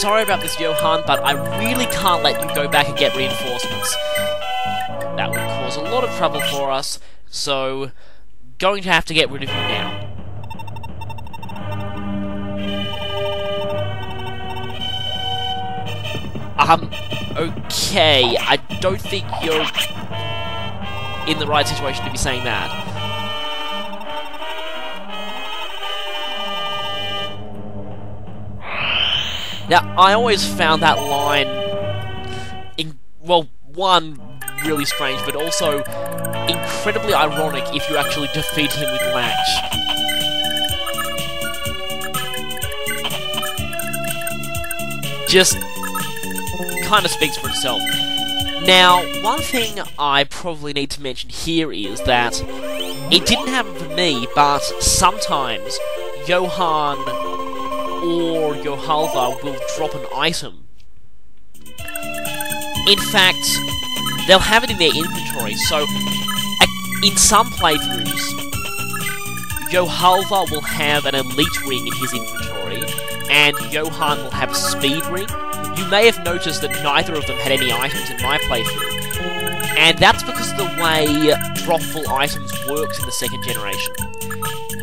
sorry about this, Johan, but I really can't let you go back and get reinforcements. That would cause a lot of trouble for us, so going to have to get rid of you now. Okay, I don't think you're in the right situation to be saying that. Now, I always found that line, well, one, really strange, but also incredibly ironic if you actually defeat him with Latch. Just kind of speaks for itself. Now, one thing I probably need to mention here is that it didn't happen for me, but sometimes Johan or Johalva will drop an item. In fact, they'll have it in their inventory, so in some playthroughs, Johalva will have an elite ring in his inventory, and Johan will have a speed ring. You may have noticed that neither of them had any items in my playthrough, and that's because of the way droppable items worked in the second generation.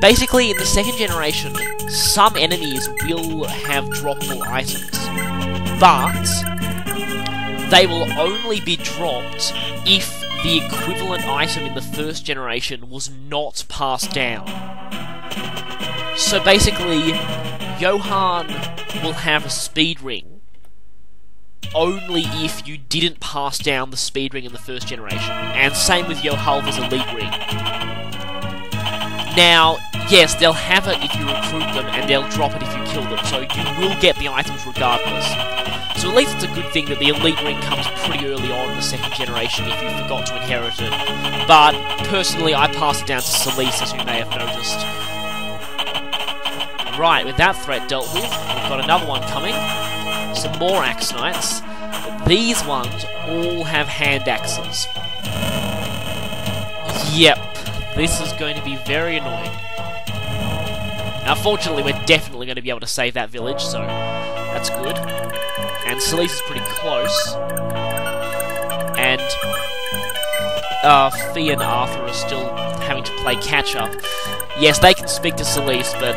Basically, in the second generation, some enemies will have droppable items, but they will only be dropped if the equivalent item in the first generation was not passed down. So basically, Johan will have a speed ring only if you didn't pass down the speed ring in the first generation, and same with Johalva's elite ring. Now, yes, they'll have it if you recruit them, and they'll drop it if you kill them, so you will get the items regardless. So at least it's a good thing that the elite ring comes pretty early on in the second generation if you forgot to inherit it. But, personally, I passed it down to Celise, as you may have noticed. Right, with that threat dealt with, we've got another one coming. Some more Axe Knights. But these ones all have hand axes. Yep, this is going to be very annoying. Now, fortunately, we're definitely going to be able to save that village, so that's good. And Celise is pretty close. And Fee and Arthur are still having to play catch-up. Yes, they can speak to Celise, but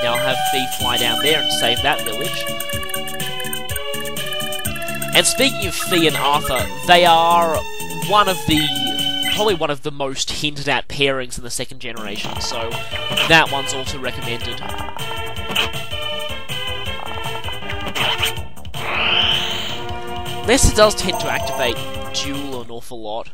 now I'll have Fee fly down there and save that village. And speaking of Fee and Arthur, they are probably one of the most hinted at pairings in the second generation, so that one's also recommended. Lester does tend to activate Duel an awful lot.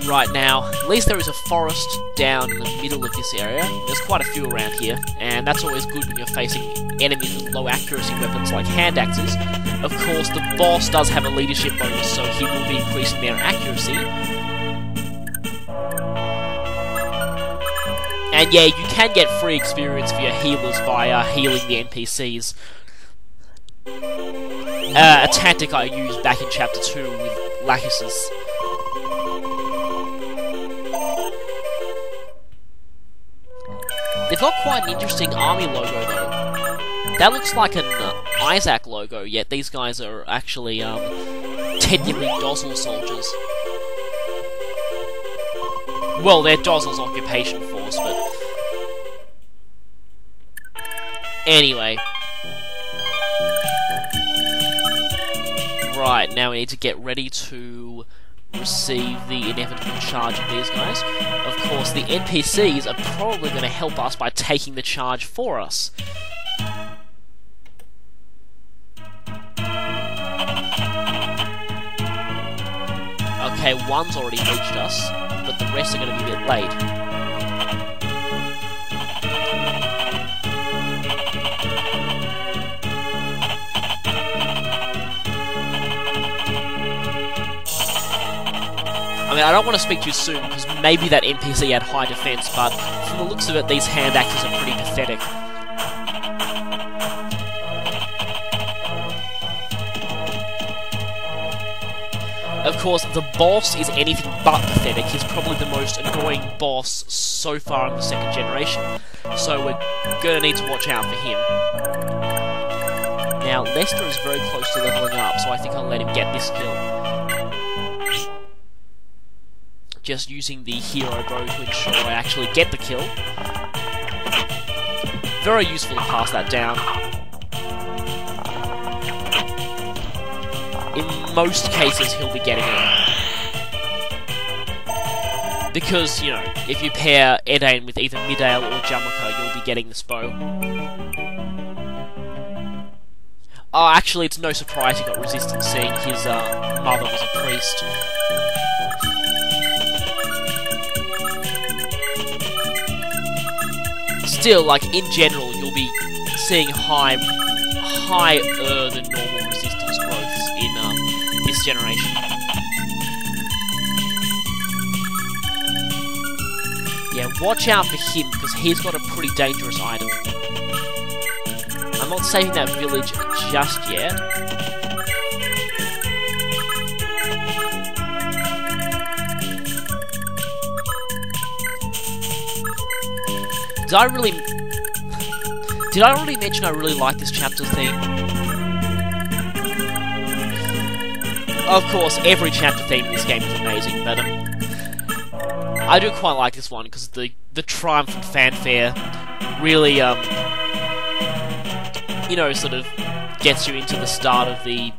Right now, at least there is a forest down in the middle of this area. There's quite a few around here, and that's always good when you're facing enemies with low accuracy weapons like hand axes. Of course, the boss does have a leadership bonus, so he will be increasing their accuracy. And yeah, you can get free experience for your healers by healing the NPCs. A tactic I used back in Chapter 2 with Lachesis. They've got quite an interesting army logo, though. That looks like an Isaac logo, yet these guys are actually, technically Dozzle soldiers. Well, they're Dozzle's occupation force, but anyway. Right, now we need to get ready to receive the inevitable charge of these guys. Of course, the NPCs are probably going to help us by taking the charge for us. Okay, one's already reached us, but the rest are going to be a bit late. I mean, I don't want to speak too soon, because maybe that NPC had high defense, but from the looks of it, these hand axes are pretty pathetic. Of course, the boss is anything but pathetic. He's probably the most annoying boss so far in the second generation, so we're gonna need to watch out for him. Now, Lester is very close to leveling up, so I think I'll let him get this kill. Just using the hero bow to ensure I actually get the kill. Very useful to pass that down. In most cases, he'll be getting it. Because, you know, if you pair Edain with either Midale or Jamaica, you'll be getting this bow. Oh, actually, it's no surprise he got resistance, seeing his mother was a priest. Still, like, in general, you'll be seeing higher than normal resistance growths in this generation. Yeah, watch out for him, because he's got a pretty dangerous item. I'm not saving that village just yet. Did I already mention I really like this chapter's theme? Of course, every chapter theme in this game is amazing, but I do quite like this one because the triumph and fanfare really, you know, sort of gets you into the start of the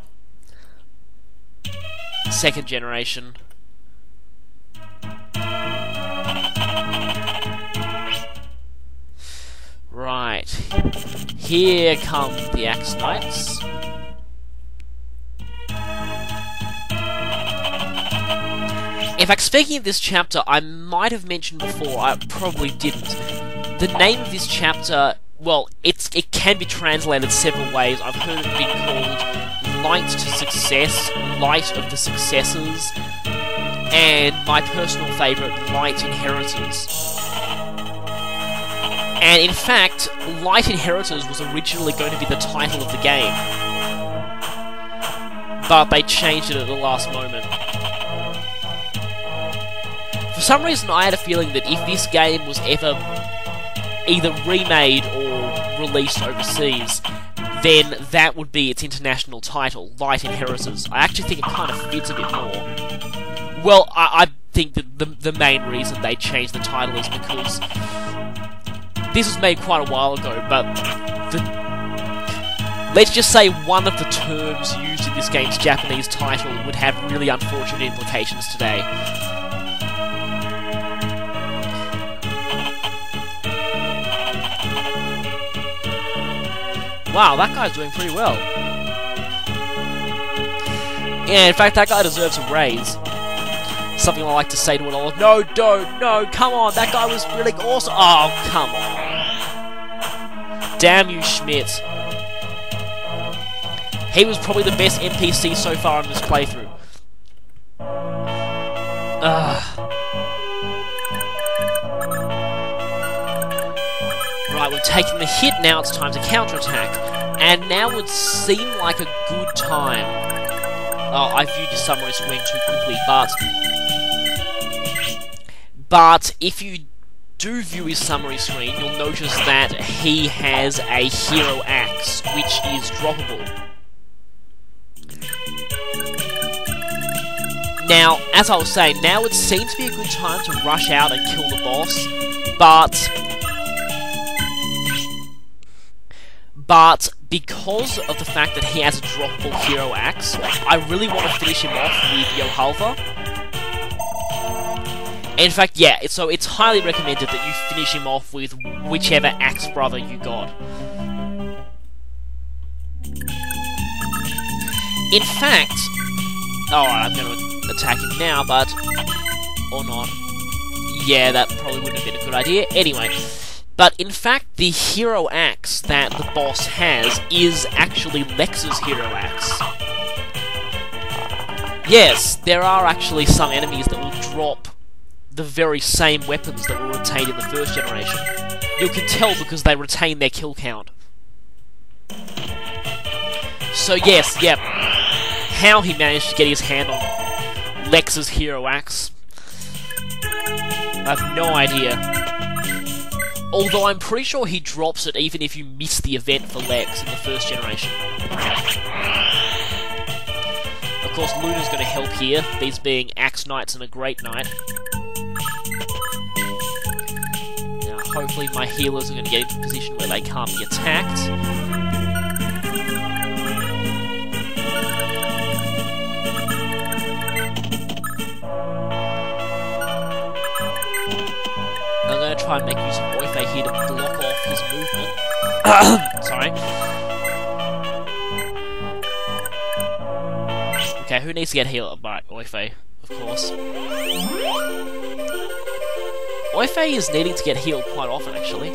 second generation. Right, here come the Axe Knights. In fact, speaking of this chapter, I might have mentioned before, I probably didn't. The name of this chapter, well, it can be translated several ways. I've heard it being called Light to Success, Light of the Successors, and my personal favourite, Light Inheritors. And in fact, Light Inheritors was originally going to be the title of the game, but they changed it at the last moment. For some reason, I had a feeling that if this game was ever either remade or released overseas, then that would be its international title, Light Inheritors. I actually think it kind of fits a bit more. Well, I think that the main reason they changed the title is because this was made quite a while ago, but let's just say one of the terms used in this game's Japanese title would have really unfortunate implications today. Wow, that guy's doing pretty well. Yeah, in fact, that guy deserves a raise. Something I like to say to an olive. No, don't, no, come on, that guy was really awesome. Oh, come on. Damn you, Schmidt. He was probably the best NPC so far in this playthrough. Right, we've taken the hit, now it's time to counterattack. And now would seem like a good time. Oh, I viewed the summary screen too quickly, but if you do view his summary screen, you'll notice that he has a hero axe, which is droppable. Now, as I was saying, now would seem to be a good time to rush out and kill the boss, but because of the fact that he has a droppable hero axe, I really want to finish him off with Johalva. In fact, yeah, so it's highly recommended that you finish him off with whichever axe brother you got. In fact, alright, I'm going to attack him now, but or not. Yeah, that probably wouldn't have been a good idea. Anyway, but in fact, the hero axe that the boss has is actually Lex's hero axe. Yes, there are actually some enemies that will drop the very same weapons that were retained in the first generation. You can tell because they retain their kill count. So yes, yep. How he managed to get his hand on Lex's Hero Axe, I have no idea. Although I'm pretty sure he drops it even if you miss the event for Lex in the first generation. Of course, Luna's going to help here, these being Axe Knights and a Great Knight. Now, hopefully my healers are going to get into a position where they can't be attacked. I'm going to try and make use of Oife here to block off his movement. Sorry. Okay, who needs to get healed? Right, Oife, of course. Oife is needing to get healed quite often, actually.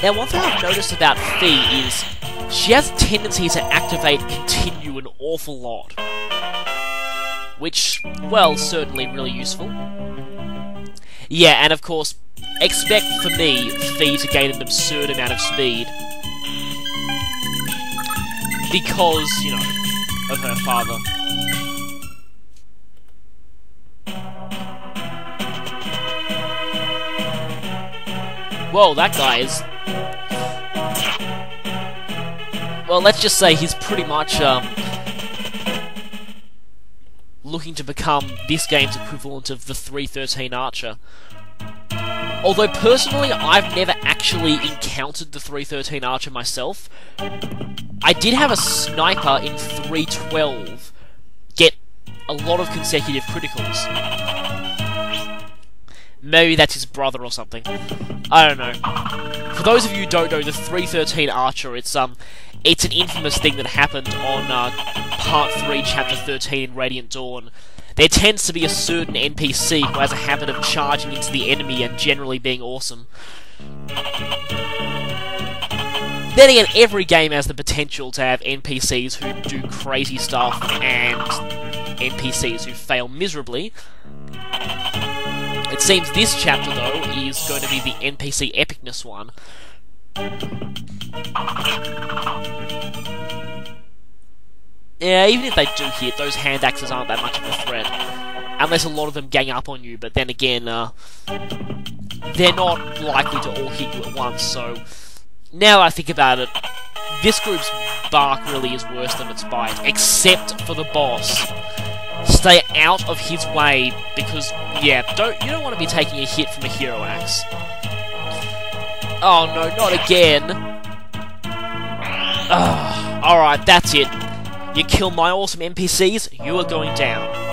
Now, one thing I've noticed about Fee is she has a tendency to activate Continue an awful lot. Which, well, certainly really useful. Yeah, and of course, expect for me, Fee to gain an absurd amount of speed. Because, you know, of her father. Whoa, that guy is... Well, let's just say he's pretty much, looking to become this game's equivalent of the 313 Archer. Although, personally, I've never actually encountered the 313 Archer myself. I did have a sniper in 312 get a lot of consecutive criticals. Maybe that's his brother or something. I don't know. For those of you who don't know, the 313 Archer, it's an infamous thing that happened on Part 3, Chapter 13 in Radiant Dawn. There tends to be a certain NPC who has a habit of charging into the enemy and generally being awesome. Then again, every game has the potential to have NPCs who do crazy stuff and NPCs who fail miserably. It seems this chapter, though, is going to be the NPC epicness one. Yeah, even if they do hit, those hand axes aren't that much of a threat. Unless a lot of them gang up on you, but then again, they're not likely to all hit you at once, so... Now I think about it, this group's bark really is worse than its bite, except for the boss. Stay out of his way, because, yeah, you don't want to be taking a hit from a Hero Axe. Oh no, not again! Alright, that's it. You kill my awesome NPCs, you are going down.